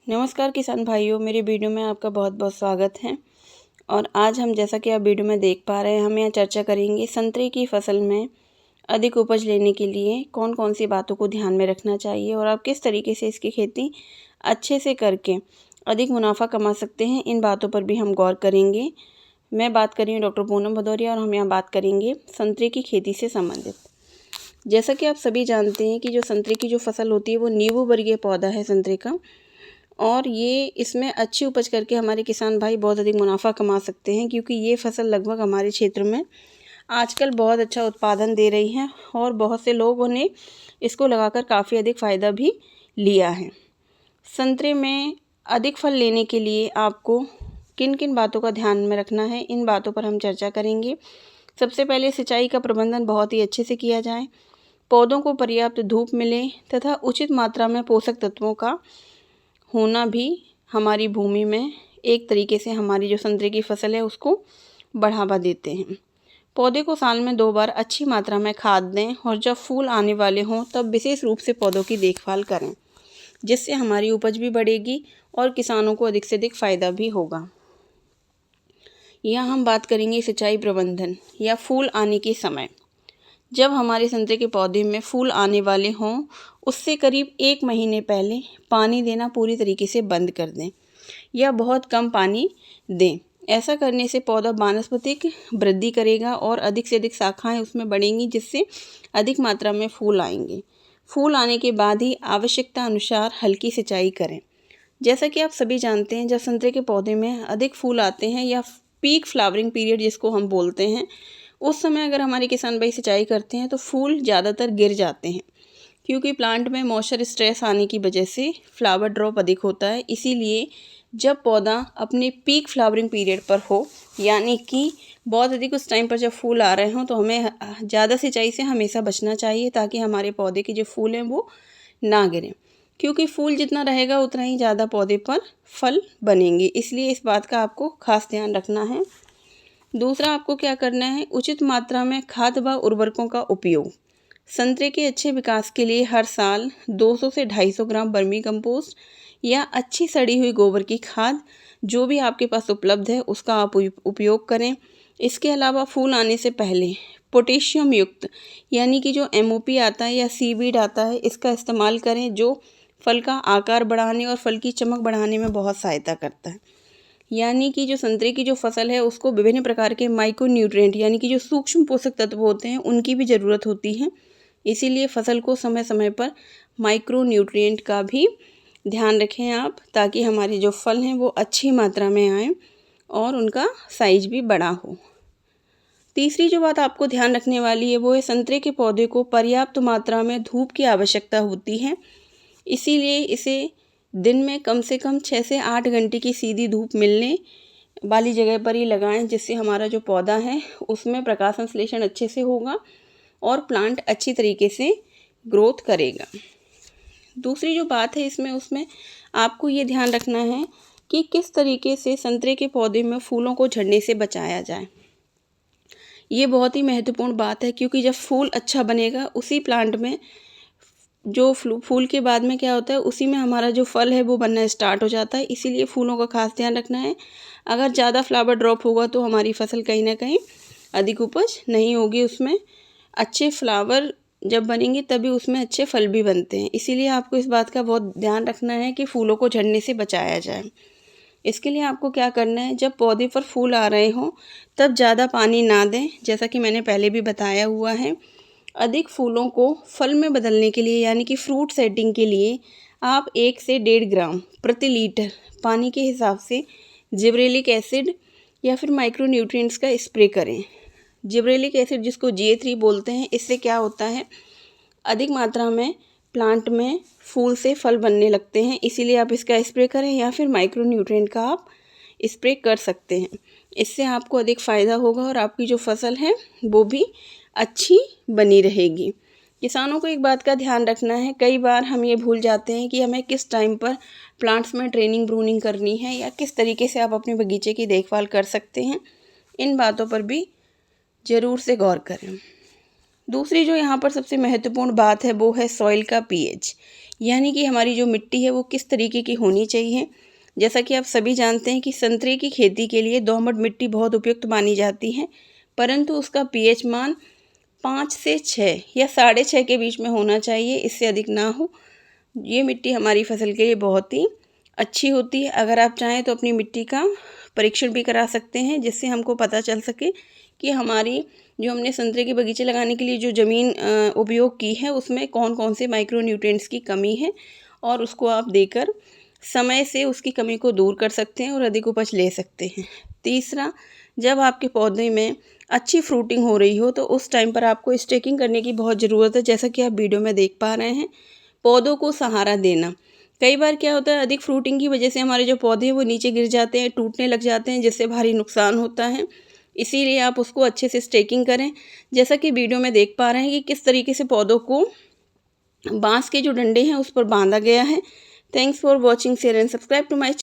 नमस्कार किसान भाइयों, मेरे वीडियो में आपका बहुत बहुत स्वागत है। और आज हम जैसा कि आप वीडियो में देख पा रहे हैं, हम यहाँ चर्चा करेंगे संतरे की फसल में अधिक उपज लेने के लिए कौन कौन सी बातों को ध्यान में रखना चाहिए और आप किस तरीके से इसकी खेती अच्छे से करके अधिक मुनाफा कमा सकते हैं। इन बातों पर भी हम गौर करेंगे। मैं बात कर रही हूँ डॉक्टर पूनम भदौरिया और हम यहाँ बात करेंगे संतरे की खेती से संबंधित। जैसा कि आप सभी जानते हैं कि जो संतरे की जो फसल होती है वो नींबू वर्गीय पौधा है संतरे का, और ये इसमें अच्छी उपज करके हमारे किसान भाई बहुत अधिक मुनाफा कमा सकते हैं, क्योंकि ये फसल लगभग हमारे क्षेत्र में आजकल बहुत अच्छा उत्पादन दे रही है और बहुत से लोगों ने इसको लगाकर काफ़ी अधिक फ़ायदा भी लिया है। संतरे में अधिक फल लेने के लिए आपको किन किन बातों का ध्यान में रखना है, इन बातों पर हम चर्चा करेंगे। सबसे पहले सिंचाई का प्रबंधन बहुत ही अच्छे से किया जाए, पौधों को पर्याप्त धूप मिले तथा उचित मात्रा में पोषक तत्वों का होना भी हमारी भूमि में एक तरीके से हमारी जो संतरे की फसल है उसको बढ़ावा देते हैं। पौधे को साल में 2 बार अच्छी मात्रा में खाद दें और जब फूल आने वाले हों तब विशेष रूप से पौधों की देखभाल करें, जिससे हमारी उपज भी बढ़ेगी और किसानों को अधिक से अधिक फ़ायदा भी होगा। यहाँ हम बात करेंगे सिंचाई प्रबंधन या फूल आने के समय। जब हमारे संतरे के पौधे में फूल आने वाले हों उससे करीब 1 महीने पहले पानी देना पूरी तरीके से बंद कर दें या बहुत कम पानी दें। ऐसा करने से पौधा वानस्पतिक वृद्धि करेगा और अधिक से अधिक शाखाएं उसमें बढ़ेंगी, जिससे अधिक मात्रा में फूल आएंगे। फूल आने के बाद ही आवश्यकता अनुसार हल्की सिंचाई करें। जैसा कि आप सभी जानते हैं, जब संतरे के पौधे में अधिक फूल आते हैं या पीक फ्लावरिंग पीरियड जिसको हम बोलते हैं, उस समय अगर हमारे किसान भाई सिंचाई करते हैं तो फूल ज़्यादातर गिर जाते हैं, क्योंकि प्लांट में मॉइस्चर स्ट्रेस आने की वजह से फ्लावर ड्रॉप अधिक होता है। इसीलिए जब पौधा अपने पीक फ्लावरिंग पीरियड पर हो, यानी कि बहुत अधिक उस टाइम पर जब फूल आ रहे हों, तो हमें ज़्यादा सिंचाई से हमेशा बचना चाहिए, ताकि हमारे पौधे के जो फूल हैं वो ना गिरें, क्योंकि फूल जितना रहेगा उतना ही ज़्यादा पौधे पर फल बनेंगे। इसलिए इस बात का आपको खास ध्यान रखना है। दूसरा, आपको क्या करना है, उचित मात्रा में खाद व उर्वरकों का उपयोग। संतरे के अच्छे विकास के लिए हर साल 200 से 250 ग्राम वर्मी कंपोस्ट या अच्छी सड़ी हुई गोबर की खाद जो भी आपके पास उपलब्ध है उसका आप उपयोग करें। इसके अलावा फूल आने से पहले पोटेशियम युक्त यानी कि जो MOP आता है या सीवीड आता है, इसका इस्तेमाल करें, जो फल का आकार बढ़ाने और फल की चमक बढ़ाने में बहुत सहायता करता है। यानी कि जो संतरे की जो फसल है उसको विभिन्न प्रकार के माइक्रो न्यूट्रिएंट यानी कि जो सूक्ष्म पोषक तत्व होते हैं उनकी भी ज़रूरत होती है। इसीलिए फसल को समय समय पर माइक्रो न्यूट्रिएंट का भी ध्यान रखें आप, ताकि हमारे जो फल हैं वो अच्छी मात्रा में आएँ और उनका साइज भी बड़ा हो। तीसरी जो बात आपको ध्यान रखने वाली है वो है, संतरे के पौधे को पर्याप्त मात्रा में धूप की आवश्यकता होती है। इसीलिए इसे दिन में कम से कम 6 से 8 घंटे की सीधी धूप मिलने वाली जगह पर ही लगाएं, जिससे हमारा जो पौधा है उसमें प्रकाश संश्लेषण अच्छे से होगा और प्लांट अच्छी तरीके से ग्रोथ करेगा। दूसरी जो बात है इसमें उसमें आपको ये ध्यान रखना है कि किस तरीके से संतरे के पौधे में फूलों को झड़ने से बचाया जाए। ये बहुत ही महत्वपूर्ण बात है, क्योंकि जब फूल अच्छा बनेगा उसी प्लांट में जो फूल के बाद में क्या होता है, उसी में हमारा जो फल है वो बनना स्टार्ट हो जाता है। इसीलिए फूलों का खास ध्यान रखना है। अगर ज़्यादा फ्लावर ड्रॉप होगा तो हमारी फसल कहीं ना कहीं अधिक उपज नहीं होगी। उसमें अच्छे फ्लावर जब बनेंगे तभी उसमें अच्छे फल भी बनते हैं। इसीलिए आपको इस बात का बहुत ध्यान रखना है कि फूलों को झड़ने से बचाया जाए। इसके लिए आपको क्या करना है, जब पौधे पर फूल आ रहे हों तब ज़्यादा पानी ना दें, जैसा कि मैंने पहले भी बताया हुआ है। अधिक फूलों को फल में बदलने के लिए यानी कि फ्रूट सेटिंग के लिए आप 1 से 1.5 ग्राम प्रति लीटर पानी के हिसाब से जिब्रेलिक एसिड या फिर माइक्रो न्यूट्रिएंट्स का स्प्रे करें। जिब्रेलिक एसिड जिसको GA3 बोलते हैं, इससे क्या होता है, अधिक मात्रा में प्लांट में फूल से फल बनने लगते हैं। इसीलिए आप इसका स्प्रे करें, या फिर माइक्रो न्यूट्रिएंट का आप स्प्रे कर सकते हैं। इससे आपको अधिक फ़ायदा होगा और आपकी जो फसल है वो भी अच्छी बनी रहेगी। किसानों को एक बात का ध्यान रखना है, कई बार हम ये भूल जाते हैं कि हमें किस टाइम पर प्लांट्स में ट्रेनिंग ब्रूनिंग करनी है या किस तरीके से आप अपने बगीचे की देखभाल कर सकते हैं। इन बातों पर भी ज़रूर से गौर करें। दूसरी जो यहाँ पर सबसे महत्वपूर्ण बात है वो है सॉइल का pH, यानी कि हमारी जो मिट्टी है वो किस तरीके की होनी चाहिए। जैसा कि आप सभी जानते हैं कि संतरे की खेती के लिए दोमट मिट्टी बहुत उपयुक्त मानी जाती है, परंतु उसका पीएच मान 5 से 6 या 6.5 के बीच में होना चाहिए, इससे अधिक ना हो। ये मिट्टी हमारी फसल के लिए बहुत ही अच्छी होती है। अगर आप चाहें तो अपनी मिट्टी का परीक्षण भी करा सकते हैं, जिससे हमको पता चल सके कि हमारी जो हमने संतरे के बगीचे लगाने के लिए जो ज़मीन उपयोग की है उसमें कौन कौन से माइक्रो न्यूट्रिएंट्स की कमी है, और उसको आप देकर समय से उसकी कमी को दूर कर सकते हैं और अधिक उपज ले सकते हैं। तीसरा, जब आपके पौधे में अच्छी फ्रूटिंग हो रही हो तो उस टाइम पर आपको स्टेकिंग करने की बहुत ज़रूरत है। जैसा कि आप वीडियो में देख पा रहे हैं, पौधों को सहारा देना। कई बार क्या होता है, अधिक फ्रूटिंग की वजह से हमारे जो पौधे हैं वो नीचे गिर जाते हैं, टूटने लग जाते हैं, जिससे भारी नुकसान होता है। इसीलिए आप उसको अच्छे से स्टेकिंग करें। जैसा कि वीडियो में देख पा रहे हैं कि किस तरीके से पौधों को बांस के जो डंडे हैं उस पर बांधा गया है। Thanks for watching, share and subscribe to my